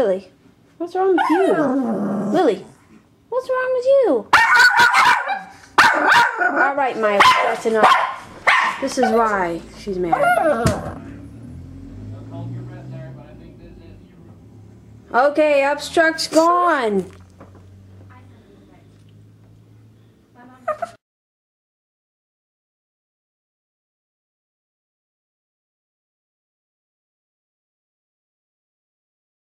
Lily, what's wrong with you? Lily, what's wrong with you? All right, Miley, that's enough. This is why she's mad. Okay, obstruct's gone.